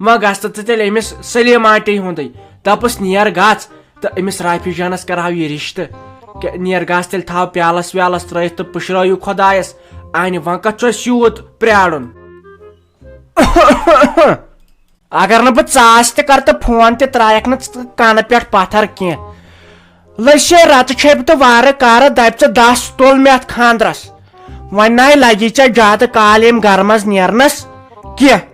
و گژھ تہٕ تیٚلہِ أمِس سلیٖم آنٹی ہُنٛدٕے دپُس نیر گژھ تہٕ أمِس رافی جانس کرہو یہِ رشتہٕ نیر گژھ تیٚلہِ تھاو پیالس ویالس ترٲیِتھ تہٕ پُشرٲیِو خۄدایس انہِ وۄنۍ کتھ چھُ اسہِ یوٗت پیارُن اگر نہٕ بہٕ ژاس تہِ کرٕ تہٕ فون تہِ ترایکھ نہٕ کنہٕ پٮ۪ٹھ پتھر کینٛہہ لٔسے رتہٕ چھپہِ تہٕ وارٕ کارٕ دپہِ ژٕ دس تُل مےٚ اتھ خانٛدرس وۄنۍ ناے لگی ژےٚ زیادٕ کال ییٚمہِ گرٕ منٛز نیرنس کینٛہہ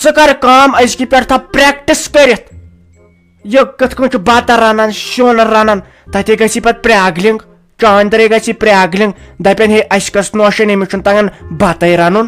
ژٕ کر کٲم أزکہِ پٮ۪ٹھ تھاو پریکٹس کٔرِتھ یہِ کِتھ کٔنۍ چھُ بتہٕ رنان سیُن رنان تتہِ گژھی پتہٕ پرٛاگلِنگ چاندرے گژھی پرٛاگلِنگ دپن ہے اسہِ کٔژ نوشن أمِس چھُنہٕ تگان بتے رنُن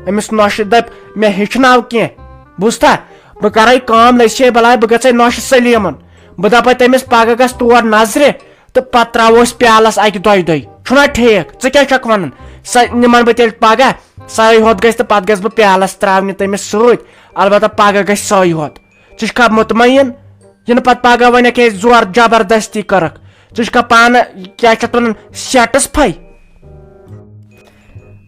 أمِس نوشہِ دپ مےٚ ہیٚچھناو کینٛہہ بوٗزتھا بہٕ کرے کٲم لٔسے بلاے بہٕ گژھے نوشہِ سلیٖمن بہٕ دپے تٔمِس پگہہ گژھ تور نظرِ تہٕ پتہٕ تراوو أسۍ پیالس اکہِ دۄیہِ دۄہہِ چھُنا ٹھیٖک ژٕ کیٛاہ چھکھ ونان سۄ نِمن بہٕ تیٚلہِ پگہہ سۄے ہوت گژھِ تہٕ پتہٕ گژھٕ بہٕ پیالس تراونہِ تٔمِس سۭتۍ البتہ پگہہ گژھِ سۄے ہوت ژٕ چھکھا مطمعین یہِ نہٕ پتہٕ پگہہ ونکھ ہے زور جبردستی کٔرکھ ژٕ چھکھا پانہٕ کیٛاہ چھِ اتھ ونان سیٹٕسفاے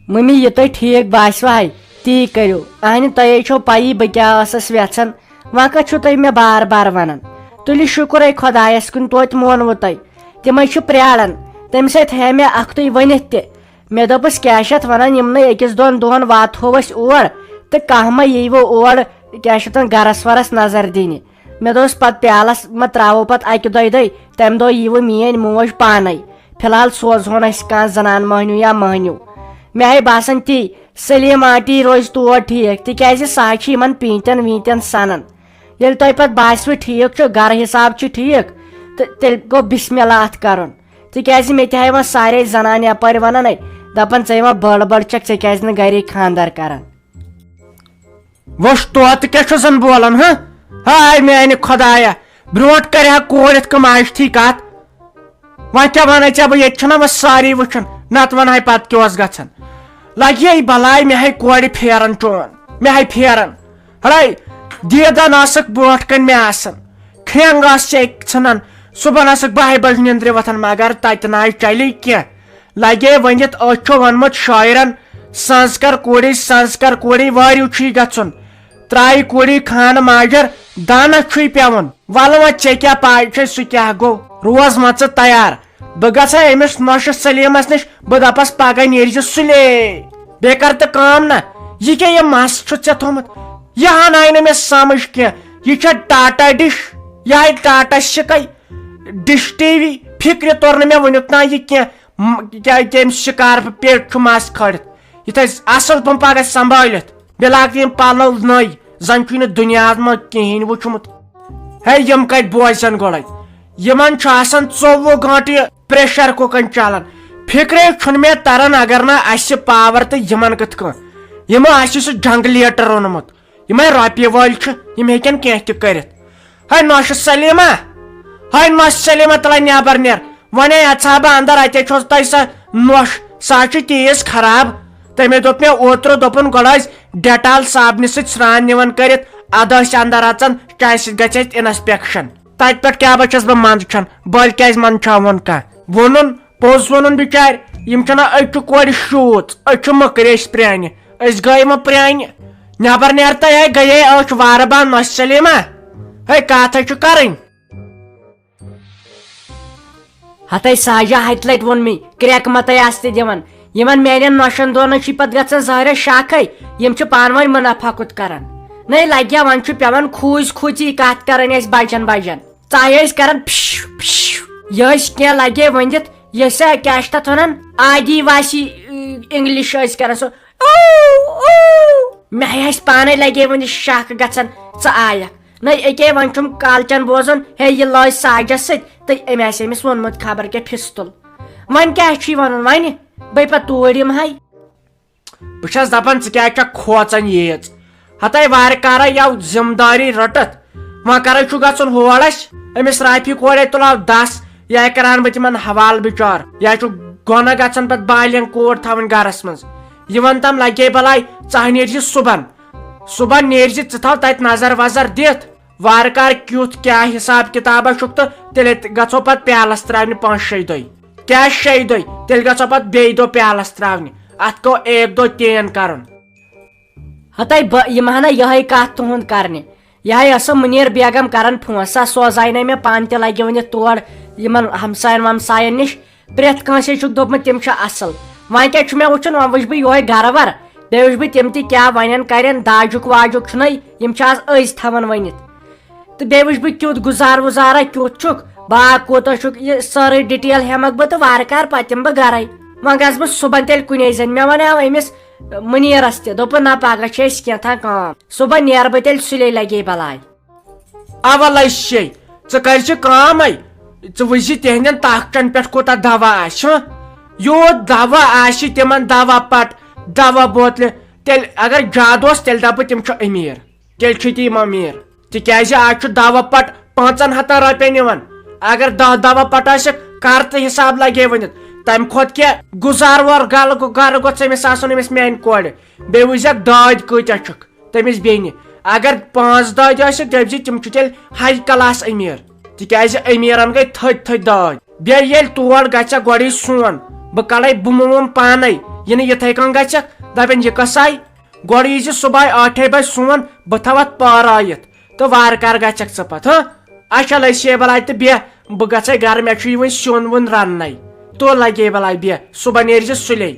ممی یہ تۄہہِ ٹھیٖک باسوٕ تی کٔرِو اہنہِ تۄہے چھو پایی بہٕ کیٛاہ ٲسٕس یژھان وۄنۍ کتھ چھُو تُہۍ مےٚ بار بار ونان تُلِو شُکرے خۄدایس کُن توتہِ مونوٕ تۄہہِ تِمے چھِ پرٛاران تمہِ سۭتۍ ہا مےٚ اکھتُے ؤنِتھ تہِ مےٚ دوٚپُس کیٛاہ چھِ اتھ ونان یِمنٕے أکِس دۄن دۄہن واتہو أسۍ اور تہٕ کانٛہہ ما ییٖوٕ اور کیٛاہ چھِ اتھ ونان گرس ورس نظر دِنہِ مےٚ دوٚپُس پتہٕ پیالس ما تراوو پتہٕ اکہِ دۄیہِ دۄہہِ تمہِ دۄہ ییٖوٕ میٲنۍ موج پانے فلحال سوزہون أسۍ کانٛہہ زنان مٔہنیوٗ یا مٔہنیوٗ مےٚ آیہِ باسان تی سلیٖم آنٹی روزِ تور ٹھیٖک تِکیٛازِ سۄ حظ چھِ یِمن پیٖنتٮ۪ن ویٖنتٮ۪ن سنان ییٚلہِ تۄہہِ پتہٕ باسوٕ ٹھیٖک چھُ گرٕ حساب چھُ ٹھیٖک تہٕ تیٚلہِ گوٚو بسم اللہ اتھ کرُن تِکیٛازِ مےٚ تہِ ہاے وۄنۍ سارے زنان یپٲرۍ ونان دپان ژٕ یِوان بٔڑ بٔڑ چھکھ ژےٚ کیٛازِ نہٕ گرے خانٛدر کران وۄش توتہِ کیٛاہ چھُ زن بولان ہاے میانہِ خۄدایا برونٛٹھ کرِ ہا کورِ یِتھ کٔنۍ معاشتی کتھ وۄنۍ کیٛاہ ونے ژےٚ بہٕ ییٚتہِ چھُنہ وۄنۍ ساری وٕچھان نتہٕ ونہاے پتہٕ کیٛاہ اوس گژھان لگے بلاے مےٚ ہاے کورِ پھیران چون مےٚ ہاے پھیران ہڑے دیٖدن ٲسکھ برونٛٹھ کٔنۍ مےٚ آسان کھرٛینٛگ ٲس ژےٚ ژھٕنان صبحن ٲسکھ 12 بجہِ نِندرِ وۄتھان مگر تتہِ نہ حظ چلے کینٛہہ لگے ؤنِتھ أتھۍ چھُ ووٚنمُت شٲعرن سنٛز کر کوٗرِ وٲرِو چھُے گژھُن ترایہِ کوٗرِ خانہٕ ماجر دانس چھُے پیوُن ولہٕ وۄنۍ ژےٚ کیٛاہ پاے چھے سُہ کیٛاہ گوٚو روز مان ژٕ تیار بہٕ گژھے أمِس نوشہِ سلیٖمس نِش بہٕ دپس پگہہ نیرزِ سُلے بیٚیہِ کر تہٕ کٲم نہ یہِ کیٛاہ یہِ مس چھُتھ ژےٚ تھوٚمُت یہِ ہن آیہِ نہٕ مےٚ سمجھ کینٛہہ یہِ چھا ٹاٹا ڈِش یہِ آیہِ ٹاٹا سِکے ڈِش ٹی وی فِکرِ توٚر نہٕ مےٚ وُنیُک تام یہِ کینٛہہ کمہِ شِکارپہٕ پیٹہِ چھُ مس کھٲلِتھ یہِ تھایہِ اصل پٲٹھۍ پگہہ سمبٲلِتھ بیٚیہِ لاگہِ یِم پلو نٔے زن چھُے نہٕ دُنیاہس منٛز کِہینۍ وٕچھمُت ہے یِم کتہِ بوزن گۄڈے یِمن چھُ آسان 24 گٲنٛٹہٕ یہِ پریشر کُکن چلان فِکرے چھُنہٕ مےٚ تران اگر نہٕ اسہِ پاور تہٕ یِمن کِتھ کٔنۍ یِمو آسہِ سُہ جنگلیٹر اوٚنمُت یِمے رۄپیہِ وٲلۍ چھِ یِم ہیٚکن کینٛہہ تہِ کٔرِتھ ہے نوشہِ سلیٖما تُلے نٮ۪بر نیر وۄنۍ اژہا بہٕ اندر اتے چھُس تۄہہِ سۄ نوش سۄ چھِ تیٖژ خراب تٔمۍ دوٚپ مےٚ اوترٕ دوٚپُن گۄڈٕ ٲسۍ ڈیٹال صابنہِ سۭتۍ سرٛان نِوان کٔرِتھ ادٕ ٲسۍ اندر اژان چاہے سۭتۍ گژھِ اَسہِ انسپیکشن تتہِ پٮ۪ٹھ کیٛاہ بہٕ بہٕ منٛدچھان بٔلۍ کیٛازِ منٛدچھاوُن کانٛہہ ووٚنُن پوٚز ووٚنُن بِچارِ یِم چھِنہ أسۍ چھِ کورِ شوٗژ أسۍ چھِ مٔکرۍ أسۍ پرٛانہِ أسۍ گٔے وۄنۍ پرٛانہِ نٮ۪بر نیر تہٕ ہے گٔیے أچھ وارٕ بنٛد نوشہِ سلیٖما ہے کتھ ہے چھُ کرٕنۍ ہتے ساجا ہتہِ لٹہِ ووٚن مےٚ کرٛٮ۪کہٕ مہ تۄہہِ آسہِ تہِ دِوان یِمن میانٮ۪ن نۄشن دۄن چھِ پتہٕ گژھان ظٲہرا شاکھے یِم چھِ پانہٕ ؤنۍ مُنافع کُت کران نٔے لگیا وۄنۍ چھُ پیوان کھوٗژی کتھ کرٕنۍ أسۍ بجن ژایہِ ٲسۍ کران یہِ ٲسۍ کینٛہہ لگے ؤنِتھ یہِ سا کیٛاہ چھِ تتھ ونان آدی واسی انگلش ٲسۍ کران سُہ مےٚ ٲسۍ پانے لگے ؤنِتھ شاکھ گژھان ژٕ آیکھ نٔے أکے وۄنۍ چھُم کالچن بوزُن ہے یہِ لٲج ساجس سۭتۍ تہٕ أمۍ آسہِ أمِس ووٚنمُت خبر کیٛاہ فِستُل وۄنۍ کیٛاہ چھُے ونُن وۄنۍ بہٕ پتہٕ توٗرۍ یِمہے بہٕ چھس دپان ژٕ کیٛازِ چھکھ کھوژان ییٖژ ہتے وارٕ کارے یو ذمہٕ دٲری رٔٹِتھ وۄنۍ کرے چھُ گژھُن ہور اسہِ أمِس رافی کورے تُلاو 10 یا کرہن بہٕ تِمن حوالہٕ بِچار یا چھُ گۄنہ گژھان پتہٕ بالین کوٗر تھاوٕنۍ گرس منٛز یِوان تام لگے بلاے ژٕ نیرزِ صبحن نیرزِ ژٕ تھاو تتہِ نظر وظر دِتھ وارٕ کار کیُتھ کیٛاہ حساب کِتابہ چھُکھ تہٕ تیٚلہِ گژھو پتہٕ پیالس تراونہِ 5-6 دۄہہِ کیٛاہ 6 دۄہہِ تیٚلہِ گژھو پتہٕ بیٚیہِ دۄہ پیالس تراونہِ اتھ گوٚو 1 دۄہ تین کرُن ہتے بہٕ یِمہٕ ہنا یِہے کتھ تُہُنٛد کرنہِ یہ سا منیر بیگم کران پھونسا سوزائی نا مے پان تہ لگہ ونتھ تور یمن ہمساین ومساین نش پرٛٮ۪تھ کٲنٛسے چھُکھ دوٚپمُت تِم چھِ اصل وۄنۍ کیٛاہ چھُ مےٚ وٕچھُن وۄنۍ وٕچھِ بہٕ یہوے گرٕ ور بیٚیہِ وٕچھِ بہٕ تِم تہِ کیٛاہ ونن کرن داجُک واجُک چھُنَے یِم چھِ آز أزۍ تھاوان ؤنِتھ تہٕ بیٚیہِ وٕچھِ بہٕ کیُتھ گُزار وُزارا کیُتھ چھُکھ باغ کوٗتاہ چھُکھ یہِ سٲرٕے ڈِٹیل ہٮ۪مکھ بہٕ تہٕ وارٕ کارٕ پتہٕ یِمہٕ بہٕ گرے وۄنۍ گژھٕ بہٕ صبحن تیٚلہِ کُنے زٔنۍ مےٚ ونیاو أمِس مُنیرس تہِ دوٚپُن نہ پگہہ چھِ أسۍ کینٛژھا کٲم صبحن نیرٕ بہٕ تیٚلہِ سُلے لگے بلاے اوا لشے ژٕ کر کٲمے ژٕ وٕچھ تہندین طاقتن پٮ۪ٹھ کوٗتاہ دوا آسہِ یوٗت دوا آسہِ تِمن دوا پٹ دوا بوتلہِ تیٚلہِ اگر زیادٕ اوس تیٚلہِ دپہٕ بہٕ تِم چھِ أمیٖر تیٚلہِ چھِ تِم أمیٖر تِکیٛازِ آز چھُ دوا پٹ 500 رۄپین یِوان اگر 10 دوا پٹ آسکھ کر تہٕ حساب لگے ؤنِتھ تمہِ کھۄتہٕ کینٛہہ گُزار وور گرٕ گوٚژھ أمِس آسُن أمِس میانہِ کورِ بیٚیہِ وٕچھزکھ دٲدۍ کۭتیاہ چھُکھ تٔمِس بیٚنہِ اگر 5 دٲدۍ آسکھ دٔپزِ تِم چھِ تیٚلہِ ہاے کلاس أمیٖر تِکیٛازِ أمیٖرن گٔے تھٔدۍ دٲدۍ بیٚیہِ ییٚلہِ تور گژھکھ گۄڈٕ سون بہٕ کڑے بُمہٕ وُمہٕ پانے یہِ نہٕ یِتھے کٔنۍ گژھکھ دپن یہِ کۄس آیہِ گۄڈٕ یی زِ صبحٲے 8 بجہِ سون بہٕ تھاوتھ پٲرٲیِتھ تہٕ وارٕ کارٕ گژھکھ ژٕ پتہٕ اچھا لسے بلاے تہٕ بیٚہہ بہٕ گژھے گرٕ مےٚ چھُ یہِ وۄنۍ سیُن ویُن رننے تو لگے بلاے بیٚہہ صبحن نیرِ زِ سُلے